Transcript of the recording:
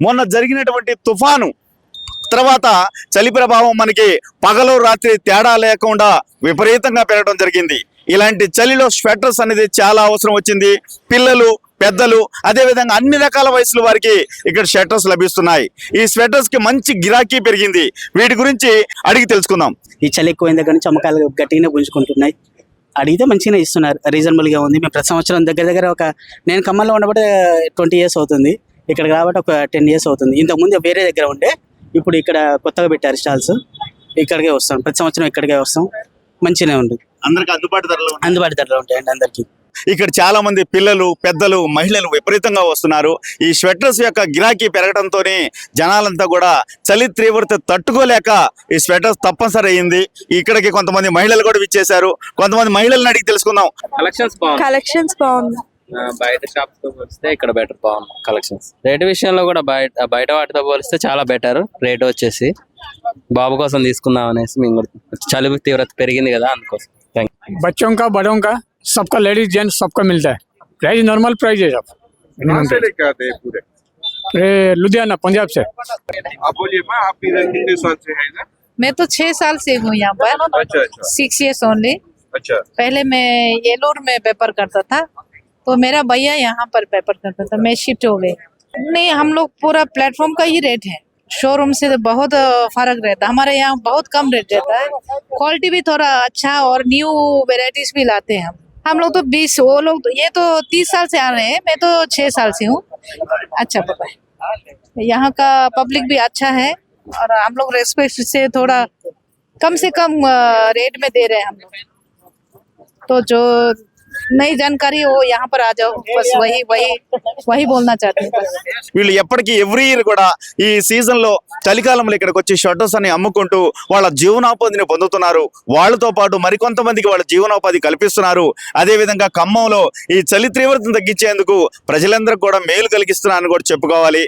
మొన్న జరిగినటువంటి తుఫాను తర్వాత చలి ప్రభావం మనకి పగలు రాత్రి తేడా లేకుండా విపరీతంగా పెరగడం జరిగింది. ఇలాంటి చలిలో స్వెటర్స్ అనేది చాలా అవసరం వచ్చింది. పిల్లలు, పెద్దలు, అదేవిధంగా అన్ని రకాల వయసుల వారికి ఇక్కడ స్వెటర్స్ లభిస్తున్నాయి. ఈ స్వెటర్స్ కి మంచి గిరాకీ పెరిగింది. వీటి గురించి అడిగి తెలుసుకుందాం. ఈ చలి ఎక్కువైన దగ్గర నుంచి అమ్మకాలు గట్టిగానే గుంజుకుంటున్నాయి. అడిగితే మంచిగానే ఇస్తున్నారు, రీజనబుల్గా ఉంది. మేము ప్రతి సంవత్సరం దగ్గర నేను ఖమ్మంలో ఉండబట్టి 20 years అవుతుంది, ఇక్కడ కాబట్టి ఒక 10 years అవుతుంది. ఇంతకుముందు వేరే దగ్గర ఉండే, ఇప్పుడు ఇక్కడ కొత్తగా పెట్టారు స్టాల్స్. ఇక్కడికే వస్తాం, ప్రతి సంవత్సరం ఇక్కడికే వస్తాం. మంచిగానే ఉంటుంది, అందరికి అందుబాటు ధరలో ఉంటాయండి అందరికి. ఇక్కడ చాలా మంది పిల్లలు, పెద్దలు, మహిళలు విపరీతంగా వస్తున్నారు. ఈ స్వెటర్స్ యొక్క గిరాకీ పెరగడంతోనే జనాలంతా కూడా చలి తీవ్రత తట్టుకోలేక ఈ స్వెటర్స్ తప్పనిసరి అయింది. ఇక్కడికి కొంతమంది మహిళలు కూడా విచ్చేశారు. కొంతమంది మహిళలను అడిగి తెలుసుకుందాం. కలెక్షన్స్ బాగుంది. బయట షాప్స్ తో పోలిస్తే ఇక్కడ బెటర్, బాగుంది కలెక్షన్స్. రేట్ విషయంలో కూడా బయట వాటితో పోలిస్తే చాలా బెటర్. రేట్ వచ్చేసి బాబు కోసం తీసుకుందాం అనేసి మేము కూడా, చలి తీవ్రత పెరిగింది కదా అందుకోసం. बच्चों का, बड़ों का, सबका, लेडीज जेंट्स सबका मिलता है. प्राइस नॉर्मल प्राइस है सब. लेके आते हैं पूरे? ये लुधियाना, पंजाब से. आप बोलिए माँ, आप इधर कितने साल से है इधर? मैं तो 6 साल से हूँ यहाँ पर. अच्छा. 6 years ओनली. अच्छा. पहले मैं येलोर में पेपर करता था, तो मेरा भैया यहाँ पर पेपर करता था, मैं शिफ्ट हो गई. नहीं, हम लोग पूरा प्लेटफॉर्म का ही रेट है. शोरूम से तो बहुत फर्क रहता है. हमारे यहाँ बहुत कम रेट रहता है. क्वालिटी भी थोड़ा अच्छा और न्यू वेराइटीज भी लाते हैं हम लोग तो 20, वो लोग तो ये तो 30 साल से आ रहे हैं, मैं तो 6 साल से हूँ. अच्छा पता है, यहाँ का पब्लिक भी अच्छा है और हम लोग रेस्पेक्ट से थोड़ा कम से कम रेट में दे रहे हैं हम लोग. तो जो नई जानकारी हो यहाँ पर आ जाओ, बस वही बोलना चाहते हैं. వీళ్ళు ఎప్పటికీ ఎవ్రీ ఇయర్ కూడా ఈ సీజన్ లో చలికాలంలో ఇక్కడికి వచ్చి షర్టర్స్ అని అమ్ముకుంటూ వాళ్ళ జీవనోపాధిని పొందుతున్నారు. వాళ్ళతో పాటు మరికొంతమందికి వాళ్ళ జీవనోపాధి కల్పిస్తున్నారు. అదే విధంగా ఖమ్మంలో ఈ చలి తీవ్రతను తగ్గించేందుకు ప్రజలందరికీ కూడా మేలు కలిగిస్తున్నారని కూడా చెప్పుకోవాలి.